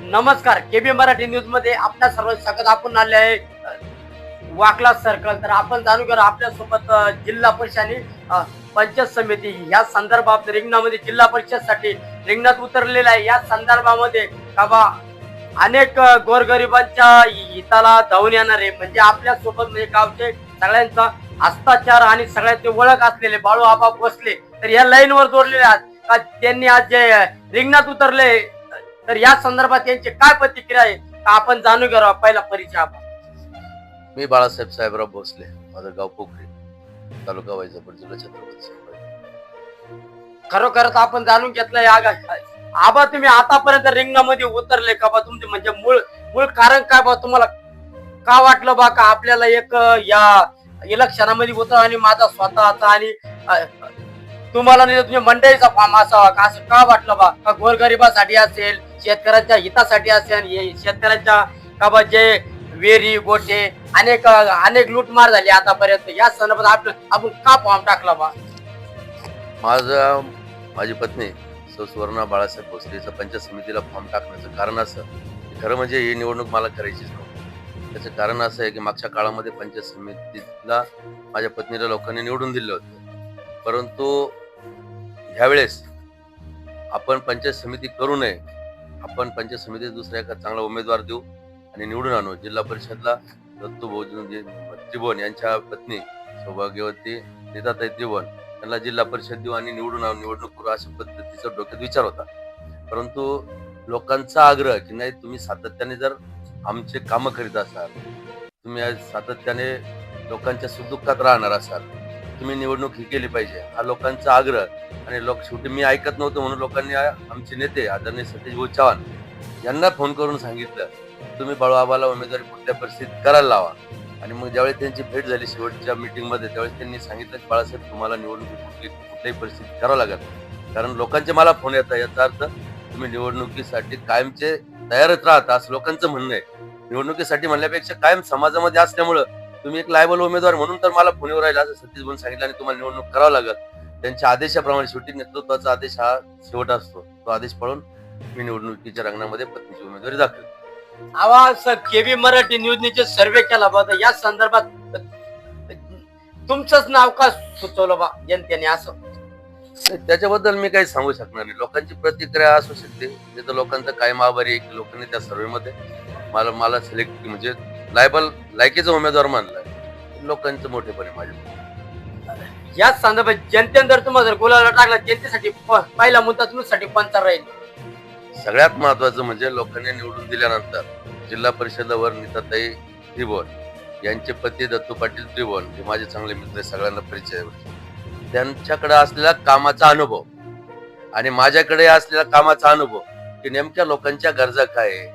नमस्कार, KB Marathi news मध्ये आपल्या सर्व स्वागत. आपण आले आहे वाकला सर्कल. तर आपण जाणून घेऊ आपल्या सोबत जिल्हा परिषद आणि पंचायत समिती या संदर्भात रिंगणामध्ये जिल्हा परिषदसाठी रिंगणात उतरलेला आहे. या संदर्भामध्ये बाबा अनेक गोरगरिबांच्या हिताला धावून येणारे म्हणजे आपल्या सोबत म्हणजे गावचे सगळ्यांचा हस्ताचार आणि सगळ्यांचे ओळख असलेले बाळू आबा भोसले तर या लाईन वर जोडलेले आहेत का त्यांनी आज जे रिंगणात उतरले. तर या संदर्भात त्यांची काय प्रतिक्रिया आहे आपण जाणून घेऊ. पहिला परिचय आपण. मी बाळासाहेब साहेबराव भोसले, माझं गाव पोखरी, तालुका वैजापूर, जिल्हा छत्रपती संभाजी. खरोखरच आपण जाणून घेतलंय आबा तुम्ही आतापर्यंत रिंगणामध्ये उतरले का बा? तुमचे म्हणजे मूळ कारण काय बा? तुम्हाला का वाटलं बा का आपल्याला एक या इलेक्शनामध्ये उतर आणि माझा स्वतःचा आणि तुम्हाला नाही तुमच्या मंडळीचा फॉर्म असावा का? असं का वाटलं बा? का गोरगरिबासाठी असेल, शेतकऱ्यांच्या हितासाठी असेल, शेतकऱ्यांच्या का बा जे वेरी गोटे अनेक लूटमार झाली आतापर्यंत, या संदर्भात आपण का फॉर्म टाकला बा? माझी पत्नी सुवर्णा बाळासाहेब भोसलेचा पंचायत समितीला फॉर्म टाकण्याचं कारण असं, खरं म्हणजे ही निवडणूक मला करायचीच नव्हती. त्याचं कारण असं आहे की मागच्या काळामध्ये पंचायत समितीला माझ्या पत्नीला लोकांनी निवडून दिलं होतं, परंतु ह्यावेळेस आपण पंचायत समिती करू नये, आपण पंचायत समितीत दुसऱ्या एका चांगला उमेदवार देऊ आणि निवडून आणू. जिल्हा परिषदला दत्तू भाऊ त्रिभुवन यांच्या पत्नी सौभाग्यवती नीताताई त्रिभुवन त्यांना जिल्हा परिषद देऊ आणि निवडून आणू, निवडणूक करू, अशा पद्धतीचा डोक्यात विचार होता. परंतु लोकांचा आग्रह की नाही, तुम्ही सातत्याने जर आमचे कामं करीत असाल, तुम्ही सातत्याने लोकांच्या सुखदुःखात राहणार असाल, तुम्ही निवडणूक ही केली पाहिजे, हा लोकांचा आग्रह. आणि शेवटी मी ऐकत नव्हतो म्हणून लोकांनी आमचे नेते आदरणीय सतीश भाऊ चव्हाण यांना फोन करून सांगितलं, तुम्ही बाळू आबाला उमेदवारी कुठल्या परिस्थितीत करायला लावा. आणि मग ज्यावेळेस त्यांची भेट झाली शेवटच्या मीटिंगमध्ये, त्यावेळेस त्यांनी सांगितलं की बाळासाहेब, तुम्हाला निवडणुकीत कुठल्याही परिस्थितीत करावं लागेल, कारण लोकांचे मला फोन येतात, याचा अर्थ तुम्ही निवडणुकीसाठी कायमचे तयारच राहता असं लोकांचं म्हणणं आहे. निवडणुकीसाठी म्हणल्यापेक्षा कायम समाजामध्ये असल्यामुळं तुम्ही एक लायबल उमेदवार म्हणून तर मला फोनवर राहिला असं सतीश भाऊन सांगितलं आणि तुम्हाला निवडणूक करावं लागेल. त्यांच्या आदेशाप्रमाणे, शेवटी नेतृत्वाचा आदेश हा शेवट असतो, तो आदेश पाळून मी निवडणुकीच्या रंगणामध्ये पत्नीची उमेदवारी दाखवली. आवाज केबी मराठी न्यूजने सर्वे केला बा, या संदर्भात तुमचंच नाव का सुचवलं बा जनतेने? असं त्याच्याबद्दल मी काही सांगू शकणार नाही. लोकांची प्रतिक्रिया असू शकते, ते तर लोकांचं कायम आभारी आहे की लोकांनी त्या सर्वेमध्ये मला सिलेक्ट म्हणजे लायकीचा उमेदवार मानलाय. लोकांचं मोठेपणे माझ्या या संदर्भात जनतेने जर तुम्हाला जर गुलाला टाकला, जनतेसाठी पहिला मुद्दा तुमच्यासाठी कोणता राहील? सगळ्यात महत्वाचं म्हणजे लोकांनी निवडून दिल्यानंतर जिल्हा परिषदेवर नीताताई त्रिभुवन यांचे पती दत्तू पाटील त्रिभुवन हे माझे चांगले मित्र, सगळ्यांना परिचय आहे. त्यांच्याकडे असलेला कामाचा अनुभव आणि माझ्याकडे असलेला कामाचा अनुभव की नेमक्या लोकांच्या गरजा काय आहे.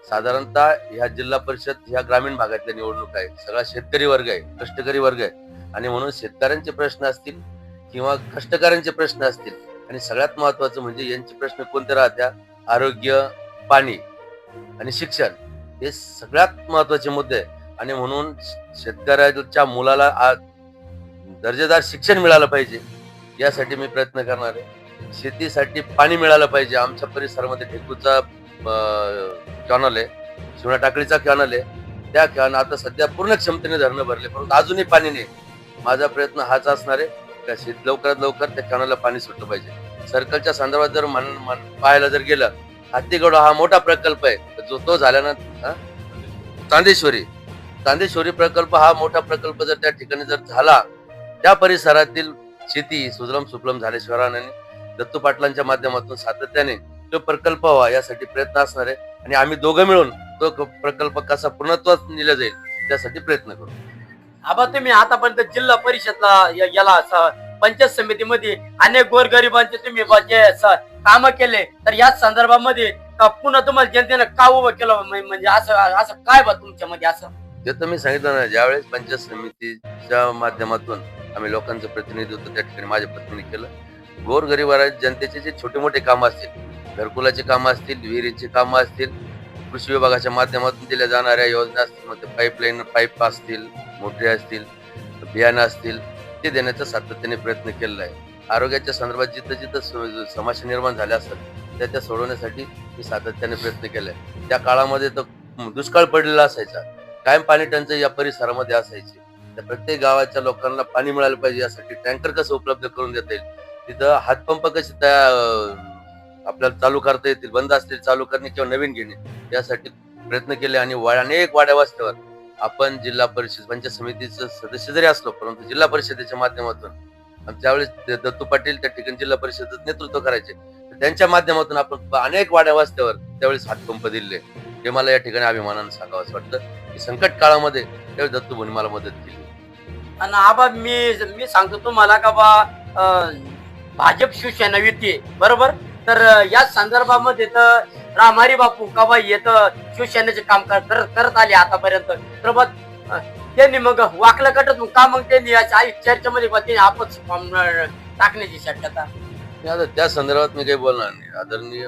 साधारणतः ह्या जिल्हा परिषद ह्या ग्रामीण भागातल्या निवडणूक आहे, सगळा शेतकरी वर्ग आहे, कष्टकरी वर्ग आहे, आणि म्हणून शेतकऱ्यांचे प्रश्न असतील किंवा कष्टकऱ्यांचे प्रश्न असतील, आणि सगळ्यात महत्वाचं म्हणजे यांचे प्रश्न कोणते राहत्या, आरोग्य, पाणी आणि शिक्षण, हे सगळ्यात महत्वाचे मुद्दे आहे. आणि म्हणून शेतकऱ्याच्या मुलाला दर्जेदार शिक्षण मिळालं पाहिजे, यासाठी मी प्रयत्न करणार आहे. शेतीसाठी पाणी मिळालं पाहिजे. आमच्या परिसरामध्ये ढेकूचा कॅनल आहे, शिवणा टाकळीचा कॅनल आहे, त्या कॅनल आता सध्या पूर्ण क्षमतेने धरणं भरले, परंतु अजूनही पाणी नाही. माझा प्रयत्न हाच असणार आहे की लवकरात लवकर त्या कॅनलला पाणी सुटलं पाहिजे. सर्कलच्या संदर्भात जर पाहायला जर गेलं, हत्तीगड हा मोठा प्रकल्प आहे, जो तो झाल्यानंतर चांदेश्वरी प्रकल्प हा मोठा प्रकल्प जर त्या ठिकाणी जर झाला, त्या परिसरातील शेती सुजलम सुफलम झाल्याशिवाय आणि दत्तू पाटलांच्या माध्यमातून सातत्याने तो प्रकल्प व्हावा यासाठी प्रयत्न असणार आहे. आणि आम्ही दोघं मिळून तो प्रकल्प कसा पूर्णत्वात नेला जाईल त्यासाठी प्रयत्न करू. आबा तुम्ही आतापर्यंत जिल्हा परिषदला याला पंचायत समितीमध्ये अनेक गोरगरिबांचे तुम्ही जे काम केले, तर या संदर्भामध्ये पुन्हा तुम्हाला जनतेनं का उभं केलं म्हणजे असं काय बा तुमच्यामध्ये? असं ते तर मी सांगितलं ना, ज्यावेळेस पंचायत समितीच्या माध्यमातून आम्ही लोकांचं प्रतिनिधित्व त्या ठिकाणी माझ्या पत्नीने केलं. गोरगरिबांच्या जनतेचे जे छोटे मोठे कामं असतील, घरकुलाची कामं असतील, विहिरीची कामं असतील, कृषी विभागाच्या माध्यमातून दिल्या जाणाऱ्या योजना असतील, मग पाईपलाईन पाईप असतील, मोटरी असतील, बियाणं असतील, ते देण्याचा सातत्याने प्रयत्न केलेला आहे. आरोग्याच्या संदर्भात जिथं जिथं समस्या निर्माण झाल्या असतात त्या सोडवण्यासाठी मी सातत्याने प्रयत्न केलाय. त्या काळामध्ये तर दुष्काळ पडलेला असायचा, कायम पाणी टंचाई या परिसरामध्ये असायची. त्या प्रत्येक गावाच्या लोकांना पाणी मिळालं पाहिजे यासाठी टँकर कसं उपलब्ध करून देता येईल, तिथं हातपंप कसे आपल्याला चालू करता येतील, बंद असतील चालू करणे किंवा नवीन घेणे, यासाठी प्रयत्न केले. आणि अनेक वाड्या वस्त्यावर आपण जिल्हा परिषद पंचायत समितीचं सदस्य जरी असलो, परंतु जिल्हा परिषदेच्या माध्यमातून त्यावेळेस दत्तू पाटील त्या ठिकाणी जिल्हा परिषदेचं नेतृत्व करायचे, त्यांच्या माध्यमातून आपण अनेक वाड्या वस्त्यावर त्यावेळेस हातपंप दिले. हे मला या ठिकाणी अभिमानानं सांगावं असं वाटतं की संकट काळामध्ये त्यावेळेस दत्तू भाऊंनी मला मदत केली. आणि आबा मी सांगतो तुम्हाला का बा भाजप शिवसेना युती आहे, बरोबर. तर या संदर्भामध्ये तर रामहरी बापू का बा येत शिवसेनेचे काम करत आले आतापर्यंत. तर बघ त्यांनी मग वाकलं कटत का मग त्यांनी चर्चेमध्ये त्यांनी आपच टाकण्याची शक्यता. आता त्या संदर्भात मी काही बोलणार नाही.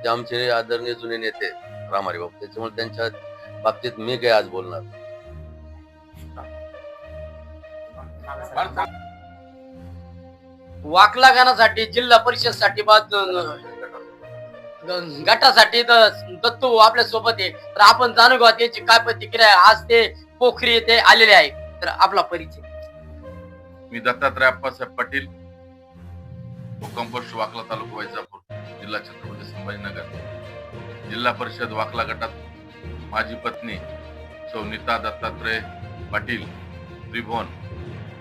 ते आमचे आदरणीय जुने नेते रामहरी बापू, त्याच्यामुळे त्यांच्या बाबतीत मी काही आज बोलणार नाही. वाकला गाण्यासाठी जिल्हा परिषद साठी गटासाठी दत्तू आपल्या सोबत आहे. तर आपण जाणून घेऊ त्यांची काय प्रतिक्रिया आहे. आज ते पोखरी येथे आलेले आहे. तर आपला परिचय. मी दत्तात्रय अप्पासाहेब पाटील, भूकंप पोस्ट वाकला, तालुका वैजापूर, जिल्हा छत्रपती संभाजीनगर. जिल्हा परिषद वाकला गटात माझी पत्नी सौ नीता दत्तात्रय पाटील त्रिभुवन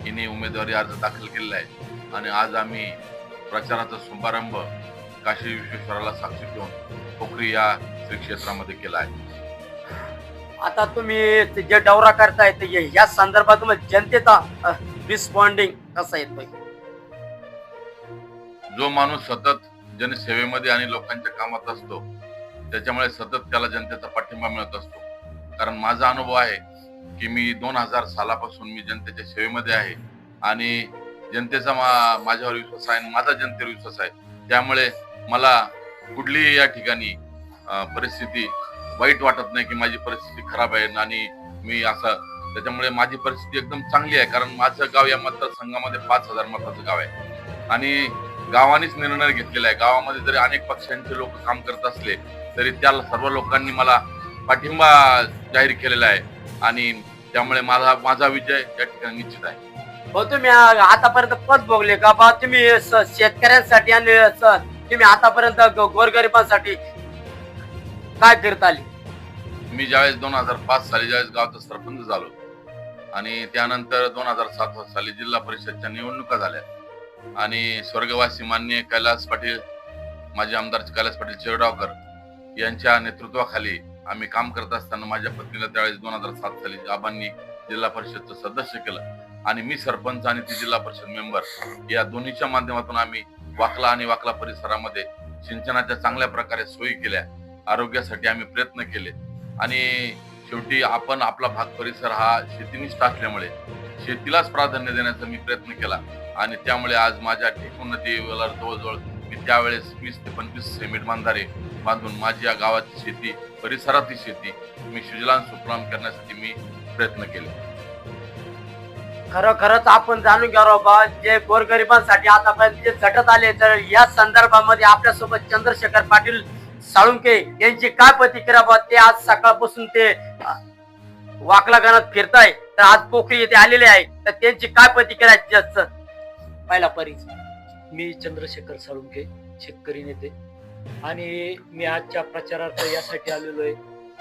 हिने उमेदवारी अर्ज दाखल केलेला आहे. आणि आज आम्ही प्रचाराचा शुभारंभ काशी विश्वेश्वराला साक्षी ठेवून पोखरी या श्री क्षेत्रामध्ये केला आहे. आता तुम्ही जे दौरा करताय या संदर्भात जनतेचा रिस्पॉन्डिंग कसा येतोय? जो माणूस सतत जनसेवेमध्ये आणि लोकांच्या कामात असतो, त्याच्यामुळे सतत त्याला जनतेचा पाठिंबा मिळत असतो. कारण माझा अनुभव आहे की मी 2000 सालापासून मी जनतेच्या सेवेमध्ये आहे आणि जनतेचा माझ्यावर विश्वास आहे आणि माझा जनतेवर विश्वास आहे. त्यामुळे मला कुठलीही या ठिकाणी परिस्थिती वाईट वाटत नाही की माझी परिस्थिती खराब आहे आणि मी असं. त्याच्यामुळे माझी परिस्थिती एकदम चांगली आहे. कारण माझं गाव या मतदारसंघामध्ये 5000 मताचं गाव आहे आणि गावानेच निर्णय घेतलेला आहे. गावामध्ये जरी अनेक पक्षांचे लोक काम करत असले तरी त्या सर्व लोकांनी मला पाठिंबा जाहीर केलेला आहे आणि त्यामुळे माझा विजय या ठिकाणी निश्चित आहे. हो, तुम्ही आतापर्यंत पद भोगले का बा? तुम्ही शेतकऱ्यांसाठी आणि तुम्ही आतापर्यंत गोरगरिबांसाठी काय करत आले? मी ज्यावेळेस 2005 साली ज्यावेळेस गावचा सरपंच झालो आणि त्यानंतर 2007 साली जिल्हा परिषदच्या निवडणुका झाल्या आणि स्वर्गवासी माननीय कैलास पाटील, माजी आमदार कैलास पाटील चिरडावकर यांच्या नेतृत्वाखाली आम्ही काम करत असताना माझ्या पत्नीला त्यावेळेस 2007 साली आबांनी जिल्हा परिषदचं सदस्य केलं आणि मी सरपंच आणि ती जिल्हा परिषद मेंबर या दोन्हीच्या माध्यमातून आम्ही वाकला आणि वाकला परिसरामध्ये सिंचनाच्या चांगल्या प्रकारे सोयी केल्या. आरोग्यासाठी आम्ही प्रयत्न केले आणि शेवटी आपण आपला भाग परिसर हा शेतीनिष्ठ असल्यामुळे शेतीलाच प्राधान्य देण्याचा मी प्रयत्न केला आणि त्यामुळे आज माझ्या टेकून नदीला जवळजवळ मी त्यावेळेस 20 ते 25 सिमेंट बांधारे बांधून माझी या गावाची शेती, परिसरातील शेती मी सुजलाम सुफलाम करण्यासाठी मी प्रयत्न केले. खरंच आपण जाणून घ्या बा, जे गोरगरिबांसाठी आतापर्यंत जे झटत आले. तर या संदर्भामध्ये आपल्यासोबत चंद्रशेखर पाटील साळुंके यांची काय प्रतिक्रिया बा? ते आज सकाळपासून ते वाकला गाण्यात फिरताय, तर आज पोखरी येथे आलेले आहे. तर त्यांची काय प्रतिक्रिया जास्त? पहिला परिचय. मी चंद्रशेखर साळुंके, शेतकरी नेते, आणि मी आजच्या प्रचारार्थ यासाठी आलेलो आहे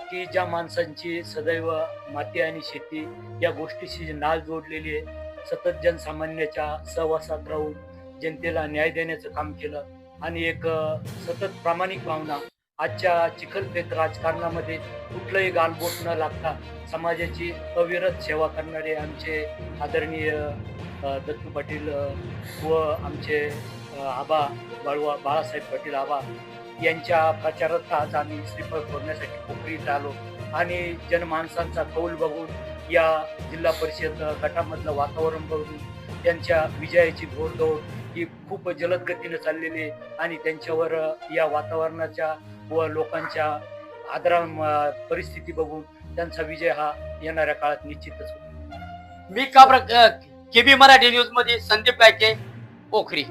की ज्या माणसांची सदैव माती आणि शेती या गोष्टीशी नाळ जोडलेली आहे, सतत जनसामान्याच्या सहवासात राहून जनतेला न्याय देण्याचं काम केलं आणि एक सतत प्रामाणिक भावना आजच्या चिखलफेक राजकारणामध्ये कुठलंही गालबोट न लागता समाजाची अविरत सेवा करणारे आमचे आदरणीय दत्तू पाटील व आमचे आबा बाळासाहेब पाटील आबा यांच्या प्रचारात आज आम्ही श्रीफळ फोडण्यासाठी पोखरीत आलो आणि जनमानसांचा कौल बघून, या जिल्हा परिषद गटामधलं वातावरण बघून त्यांच्या विजयाची घोडदौड ही खूप जलद गतीने चाललेली आहे आणि त्यांच्यावर या वातावरणाच्या व लोकांच्या आदरा परिस्थिती बघून त्यांचा विजय हा येणाऱ्या काळात निश्चितच होईल. मी केबी मराठी न्यूज मध्ये संदीप गायके, पोखरी.